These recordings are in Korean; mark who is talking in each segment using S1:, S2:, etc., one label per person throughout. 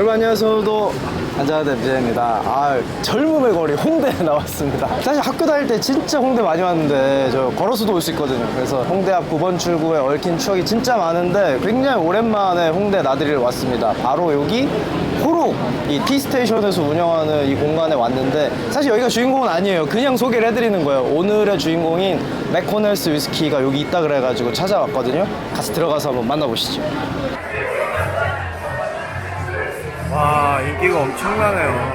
S1: 여러분 안녕하세요. 한자대 BJ입니다. 젊음의 거리 홍대에 나왔습니다. 사실 학교 다닐 때 진짜 홍대 많이 왔는데 저 걸어서도 올 수 있거든요. 그래서 홍대 앞 9번 출구에 얽힌 추억이 진짜 많은데 굉장히 오랜만에 홍대 나들이를 왔습니다. 바로 여기 호록 이 T스테이션에서 운영하는 이 공간에 왔는데 사실 여기가 주인공은 아니에요. 그냥 소개를 해드리는 거예요. 오늘의 주인공인 맥코넬스 위스키가 여기 있다 그래가지고 찾아왔거든요. 같이 들어가서 한번 만나보시죠. 와, 인기가 엄청나네요.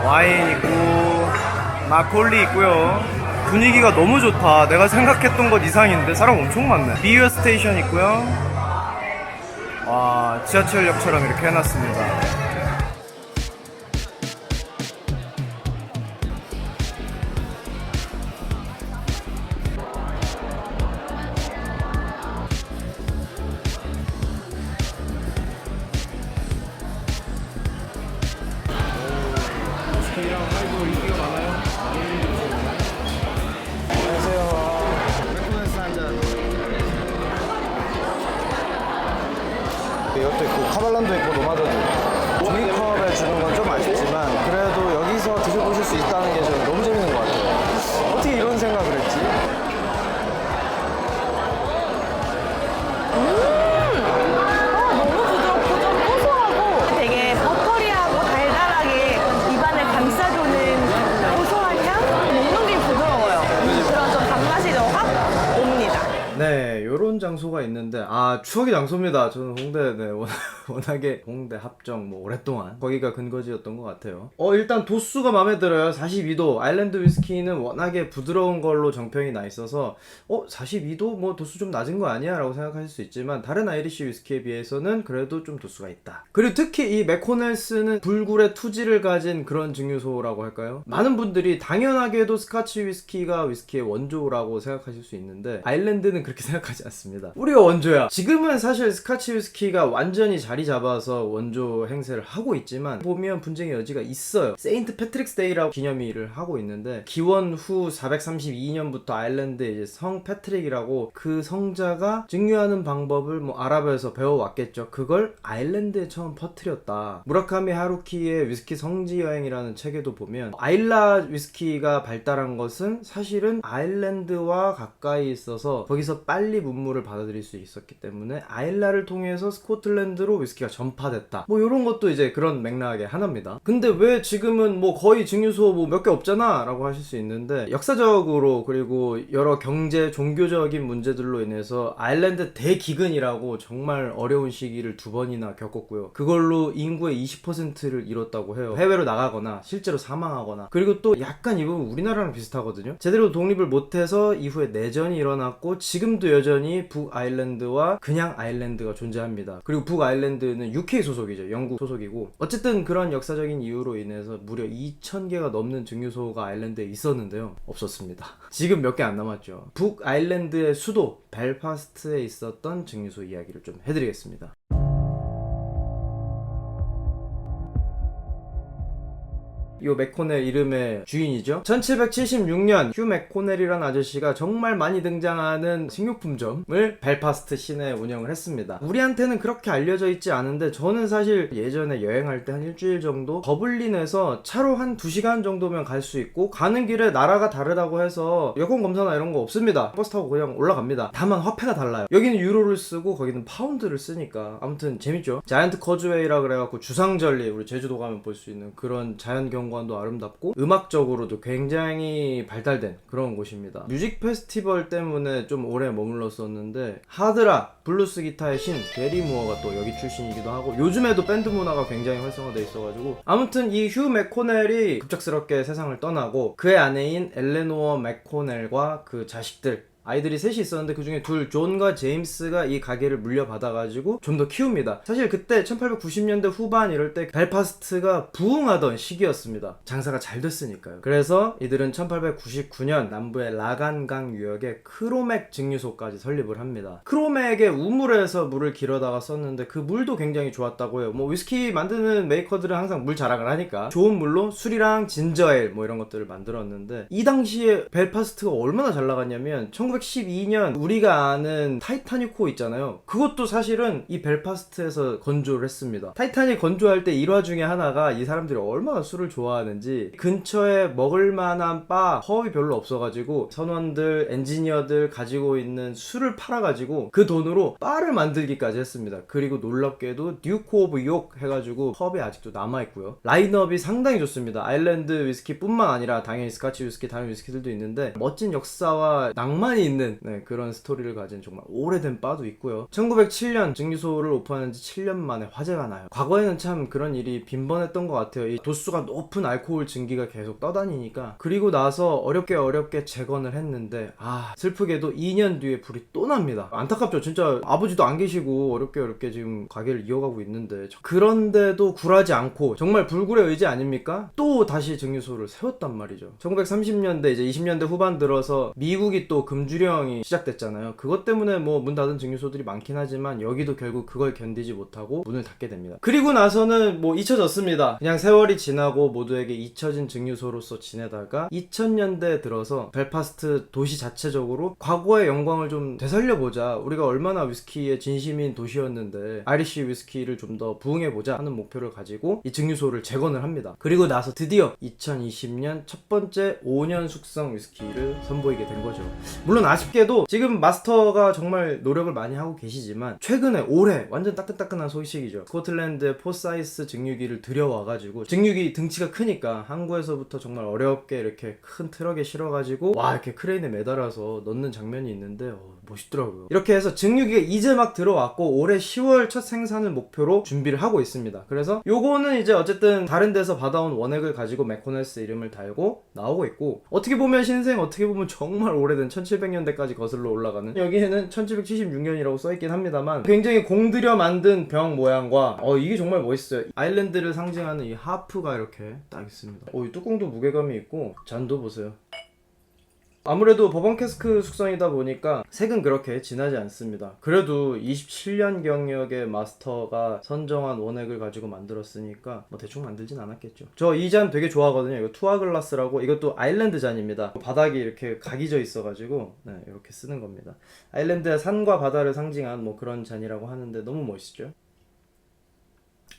S1: 와인 있고 막걸리 있고요. 분위기가 너무 좋다. 내가 생각했던 것 이상인데 사람 엄청 많네. 비어 스테이션 있고요. 와, 지하철역처럼 이렇게 해놨습니다. 스테이랑 하이브 인기가 많아요. 안녕하세요. 맥코넬스 한잔. 이것도 있고 카발란도 있고 노마드도 있고. 종이컵에 주는 건 좀 아쉽지만 그래도 여기서 드셔보실 수 있다는 게 저는 너무 재밌는 것 같아요. 어떻게 이런 생각을 했지?
S2: 너무 부드럽고 좀 고소하고 되게 버터리하고 달달하게 입안을 감싸주는 고소한 향? 먹는 게 부드러워요. 그런 좀 단맛이 좀 확 옵니다.
S1: 네, 요런 장소가 있는데 추억의 장소입니다. 저는 홍대 워낙에 홍대 합정 오랫동안 거기가 근거지였던 것 같아요. 일단 도수가 마음에 들어요. 42도. 아일랜드 위스키는 워낙에 부드러운 걸로 정평이 나 있어서 42도 도수 좀 낮은 거 아니야? 라고 생각하실 수 있지만 다른 아이리시 위스키에 비해서는 그래도 좀 도수가 있다. 그리고 특히 이 맥코넬스는 불굴의 투지를 가진 그런 증류소라고 할까요? 많은 분들이 당연하게도 스카치 위스키가 위스키의 원조라고 생각하실 수 있는데 아일랜드는 그렇게 생각하지 않습니다. 우리가 원조야. 지금은 사실 스카치 위스키가 완전히 자리 잡아서 원조 행세를 하고 있지만 보면 분쟁의 여지가 있어요. 세인트 패트릭스 데이라고 기념일을 하고 있는데 기원 후 432년부터 아일랜드에 이제 성 패트릭이라고 그 성자가 증류하는 방법을 아랍에서 배워왔겠죠. 그걸 아일랜드에 처음 퍼뜨렸다. 무라카미 하루키의 위스키 성지 여행이라는 책에도 보면 아일라 위스키가 발달한 것은 사실은 아일랜드와 가까이 있어서 거기서 빨리 문물을 받아들일 수 있었기 때문에 아일라를 통해서 스코틀랜드로 위스키가 전파됐다. 이런 것도 이제 그런 맥락의 하나입니다. 근데 왜 지금은 거의 증류소 몇 개 없잖아 라고 하실 수 있는데 역사적으로 그리고 여러 경제 종교적인 문제들로 인해서 아일랜드 대기근이라고 정말 어려운 시기를 2번이나 겪었고요. 그걸로 인구의 20%를 잃었다고 해요. 해외로 나가거나 실제로 사망하거나. 그리고 또 약간 이 부분 우리나라랑 비슷하거든요. 제대로 독립을 못해서 이후에 내전이 일어났고 지금도 여전히 북아일랜드와 그냥 아일랜드가 존재합니다. 그리고 북아일랜드는 UK 소속이죠. 영국 소속이고 어쨌든 그런 역사적인 이유로 인해서 무려 2000개가 넘는 증류소가 아일랜드에 있었는데요. 없었습니다. 지금 몇 개 안 남았죠. 북아일랜드의 수도 벨파스트에 있었던 증류소 이야기를 좀 해드리겠습니다. 이 맥코넬 이름의 주인이죠. 1776년 휴 맥코넬이라는 아저씨가 정말 많이 등장하는 식료품점을 벨파스트 시내에 운영을 했습니다. 우리한테는 그렇게 알려져 있지 않은데 저는 사실 예전에 여행할 때 한 일주일 정도 더블린에서 차로 한 2시간 정도면 갈 수 있고 가는 길에 나라가 다르다고 해서 여권 검사나 이런 거 없습니다. 버스 타고 그냥 올라갑니다. 다만 화폐가 달라요. 여기는 유로를 쓰고 거기는 파운드를 쓰니까 아무튼 재밌죠. 자이언트 커즈웨이라 그래갖고 주상절리 우리 제주도 가면 볼 수 있는 그런 자연경관 도 아름답고 음악적으로도 굉장히 발달된 그런 곳입니다. 뮤직 페스티벌 때문에 좀 오래 머물렀었는데 하드락 블루스 기타의 신 게리 무어가 또 여기 출신이기도 하고 요즘에도 밴드 문화가 굉장히 활성화돼 있어가지고 아무튼 이 휴 맥코넬이 급작스럽게 세상을 떠나고 그의 아내인 엘레노어 맥코넬과 그 자식들 아이들이 셋이 있었는데 그 중에 둘 존과 제임스가 이 가게를 물려받아가지고 좀 더 키웁니다. 사실 그때 1890년대 후반 이럴 때 벨파스트가 부흥하던 시기였습니다. 장사가 잘 됐으니까요. 그래서 이들은 1899년 남부의 라간강 유역에 크로맥 증류소까지 설립을 합니다. 크로맥의 우물에서 물을 길어다가 썼는데 그 물도 굉장히 좋았다고 해요. 위스키 만드는 메이커들은 항상 물 자랑을 하니까 좋은 물로 술이랑 진저에일 이런 것들을 만들었는데 이 당시에 벨파스트가 얼마나 잘 나갔냐면 1912년 우리가 아는 타이타닉호 있잖아요. 그것도 사실은 이 벨파스트에서 건조를 했습니다. 타이타닉 건조할 때 일화 중에 하나가 이 사람들이 얼마나 술을 좋아하는지 근처에 먹을 만한 바, 펍이 별로 없어가지고 선원들, 엔지니어들 가지고 있는 술을 팔아가지고 그 돈으로 바를 만들기까지 했습니다. 그리고 놀랍게도 듀크 오브 욕 해가지고 펍이 아직도 남아있고요. 라인업이 상당히 좋습니다. 아일랜드 위스키뿐만 아니라 당연히 스카치 위스키, 다른 위스키들도 있는데 멋진 역사와 낭만이 있는 그런 스토리를 가진 정말 오래된 바도 있고요. 1907년 증류소를 오픈한 지 7년 만에 화재가 나요. 과거에는 참 그런 일이 빈번했던 것 같아요. 이 도수가 높은 알코올 증기가 계속 떠다니니까. 그리고 나서 어렵게 재건을 했는데 슬프게도 2년 뒤에 불이 또 납니다. 안타깝죠. 진짜 아버지도 안 계시고 어렵게 지금 가게를 이어가고 있는데 그런데도 굴하지 않고 정말 불굴의 의지 아닙니까? 또 다시 증류소를 세웠단 말이죠. 1930년대 이제 20년대 후반 들어서 미국이 또 금주령이 시작됐잖아요. 그것 때문에 뭐 문 닫은 증류소들이 많긴 하지만 여기도 결국 그걸 견디지 못하고 문을 닫게 됩니다. 그리고 나서는 뭐 잊혀졌습니다. 그냥 세월이 지나고 모두에게 잊혀진 증류소로서 지내다가 2000년대에 들어서 벨파스트 도시 자체적으로 과거의 영광을 좀 되살려보자. 우리가 얼마나 위스키의 진심인 도시였는데 아이리쉬 위스키를 좀 더 부흥해보자 하는 목표를 가지고 이 증류소를 재건을 합니다. 그리고 나서 드디어 2020년 첫 번째 5년 숙성 위스키를 선보이게 된 거죠. 물론 아쉽게도 지금 마스터가 정말 노력을 많이 하고 계시지만 최근에 올해 완전 따끈따끈한 소식이죠. 스코틀랜드의 포사이스 증류기를 들여와가지고 증류기 등치가 크니까 항구에서부터 정말 어렵게 이렇게 큰 트럭에 실어가지고 이렇게 크레인에 매달아서 넣는 장면이 있는데 멋있더라고요. 이렇게 해서 증류기가 이제 막 들어왔고 올해 10월 첫 생산을 목표로 준비를 하고 있습니다. 그래서 요거는 이제 어쨌든 다른 데서 받아온 원액을 가지고 맥코넬스 이름을 달고 나오고 있고 어떻게 보면 신생, 어떻게 보면 정말 오래된 1700년대까지 거슬러 올라가는, 여기에는 1776년이라고 써있긴 합니다만 굉장히 공들여 만든 병 모양과 이게 정말 멋있어요. 아일랜드를 상징하는 이 하프가 이렇게 딱 있습니다. 이 뚜껑도 무게감이 있고 잔도 보세요. 아무래도 버번 캐스크 숙성이다 보니까 색은 그렇게 진하지 않습니다. 그래도 27년 경력의 마스터가 선정한 원액을 가지고 만들었으니까 뭐 대충 만들진 않았겠죠. 저 이 잔 되게 좋아하거든요. 이거 투아글라스라고, 이것도 아일랜드 잔입니다. 바닥이 이렇게 각이져 있어가지고 이렇게 쓰는 겁니다. 아일랜드의 산과 바다를 상징한 뭐 그런 잔이라고 하는데 너무 멋있죠.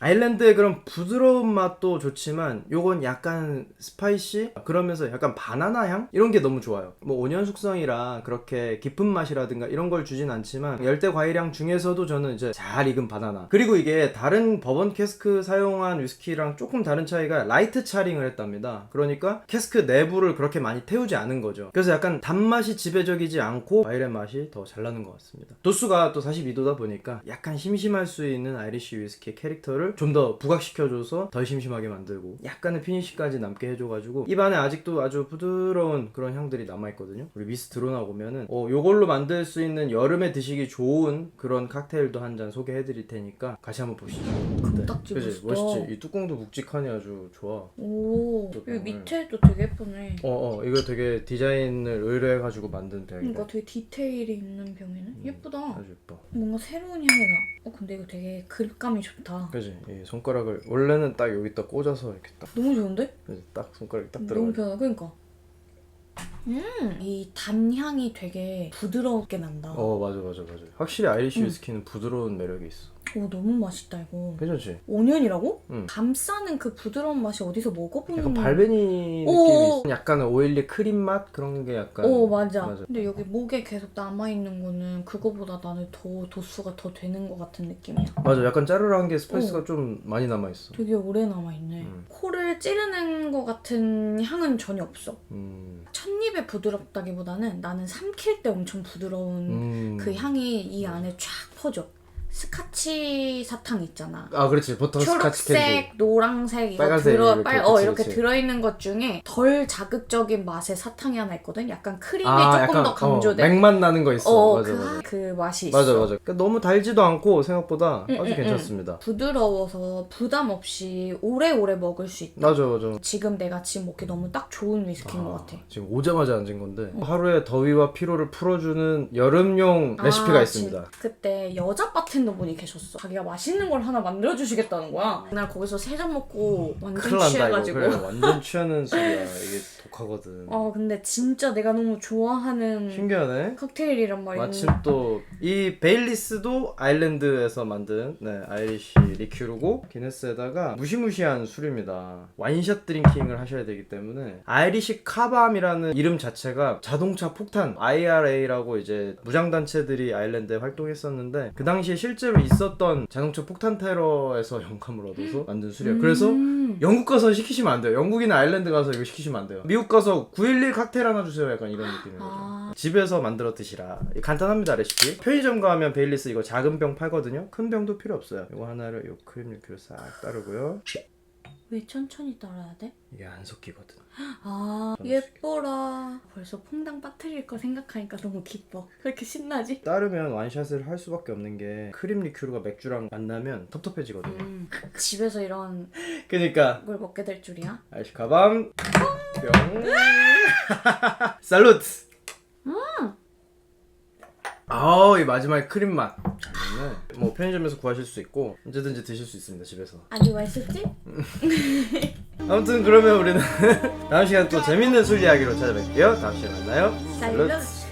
S1: 아일랜드의 그런 부드러운 맛도 좋지만 요건 약간 스파이시? 그러면서 약간 바나나 향? 이런 게 너무 좋아요. 뭐 5년 숙성이라 그렇게 깊은 맛이라든가 이런 걸 주진 않지만 열대 과일향 중에서도 저는 이제 잘 익은 바나나. 그리고 이게 다른 버번 캐스크 사용한 위스키랑 조금 다른 차이가 라이트 차링을 했답니다. 그러니까 캐스크 내부를 그렇게 많이 태우지 않은 거죠. 그래서 약간 단맛이 지배적이지 않고 과일의 맛이 더 잘 나는 것 같습니다. 도수가 또 42도다 보니까 약간 심심할 수 있는 아이리쉬 위스키의 캐릭터를 좀 더 부각시켜줘서 덜 심심하게 만들고 약간의 피니쉬까지 남게 해줘가지고 입안에 아직도 아주 부드러운 그런 향들이 남아있거든요. 우리 미스 드러나보면은 요걸로 만들 수 있는 여름에 드시기 좋은 그런 칵테일도 한 잔 소개해드릴 테니까 같이 한번 보시죠.
S2: 금딱지
S1: 그치? 멋있지? 이 뚜껑도 묵직하니 아주 좋아.
S2: 여기 밑에도 되게 예쁘네.
S1: 이거 되게 디자인을 의뢰해가지고 만든 병이래.
S2: 그러니까 되게 디테일이 있는 병이네. 예쁘다.
S1: 아주 예뻐.
S2: 뭔가 새로운 향이 나. 근데 이거 되게 그립감이 좋다.
S1: 그치? 이 손가락을 원래는 딱 여기다 꽂아서 이렇게 딱.
S2: 너무 좋은데?
S1: 그치? 딱 손가락이 딱
S2: 너무
S1: 들어가.
S2: 편하다. 그러니까. 이 단향이 되게 부드럽게 난다.
S1: 맞아. 확실히 아이리쉬 위스키는 부드러운 매력이 있어.
S2: 너무 맛있다 이거.
S1: 괜찮지?
S2: 5년이라고?
S1: 응.
S2: 감싸는 그 부드러운 맛이 어디서 먹어보는.
S1: 약간 발베니 느낌이 있어. 약간 오일리 크림 맛 그런 게 약간.
S2: 맞아. 근데 여기 목에 계속 남아있는 거는 그거보다 나는 더 도수가 더 되는 것 같은 느낌이야.
S1: 맞아. 약간 짜르르한 게 스파이스가 좀 많이 남아있어.
S2: 되게 오래 남아있네. 코를 찌르는 것 같은 향은 전혀 없어. 첫입에 부드럽다기보다는 나는 삼킬 때 엄청 부드러운 그 향이 이 안에 쫙 퍼져. 스카치 사탕 있잖아.
S1: 그렇지. 보통 스카치 캔디.
S2: 초록색, 노란색 이거
S1: 빨간색
S2: 이렇게 들어있는 것 중에 덜 자극적인 맛의 사탕이 하나 있거든. 약간 크림이 조금
S1: 약간,
S2: 더 강조된.
S1: 맥맛 나는 거 있어. 맞아.
S2: 그 맛이 있어.
S1: 맞아. 그러니까 너무 달지도 않고 생각보다 아주 괜찮습니다.
S2: 부드러워서 부담 없이 오래오래 먹을 수 있다.
S1: 맞아.
S2: 지금 내가 지금 먹기 너무 딱 좋은 위스키인 것 같아.
S1: 지금 오자마자 앉은 건데 하루의 더위와 피로를 풀어주는 여름용 레시피가 있습니다.
S2: 그때 여자 바텐더 바텐더분이 계셨어. 자기가 맛있는 걸 하나 만들어주시겠다는 거야. 그날 거기서 3잔 먹고 완전
S1: 큰일 난다
S2: 취해가지고.
S1: 이거. 그래, 완전 취하는 술이야. 이게 독하거든.
S2: 근데 진짜 내가 너무 좋아하는
S1: 신기하네.
S2: 칵테일이란 말이야.
S1: 마침 또 이 베일리스도 아일랜드에서 만든 아이리시 리큐르고 기네스에다가 무시무시한 술입니다. 와인샷 드링킹을 하셔야 되기 때문에 아이리시 카밤이라는 이름 자체가 자동차 폭탄 IRA라고 이제 무장단체들이 아일랜드에 활동했었는데 그 당시에 실제로 있었던 자동차 폭탄 테러에서 영감을 얻어서 만든 술이에요. 그래서 영국 가서 시키시면 안 돼요. 영국이나 아일랜드 가서 이거 시키시면 안 돼요. 미국 가서 911 칵테일 하나 주세요. 약간 이런 느낌인 거죠. 집에서 만들어 드시라. 간단합니다 레시피. 편의점 가면 베일리스 이거 작은 병 팔거든요. 큰 병도 필요 없어요. 이거 하나를 요 크림 리큐를 싹 따르고요.
S2: 왜 천천히 따라야 돼?
S1: 이게 안 섞이거든.
S2: 예뻐라. 벌써 퐁당 빠뜨릴 거 생각하니까 너무 기뻐. 그렇게 신나지?
S1: 따르면 와인샷을 할 수밖에 없는 게 크림 리큐르가 맥주랑 만나면 텁텁해지거든요.
S2: 집에서 이런
S1: 그니까
S2: 걸 먹게 될 줄이야?
S1: 아이시 가방 뿅 살루트. 이 마지막에 크림 맛. 뭐 편의점에서 구하실 수 있고 언제든지 드실 수 있습니다 집에서.
S2: 아주 맛있지?
S1: 아무튼 그러면 우리는 다음 시간에 또 재밌는 술 이야기로 찾아뵐게요. 다음 시간에 만나요.
S2: 살루트.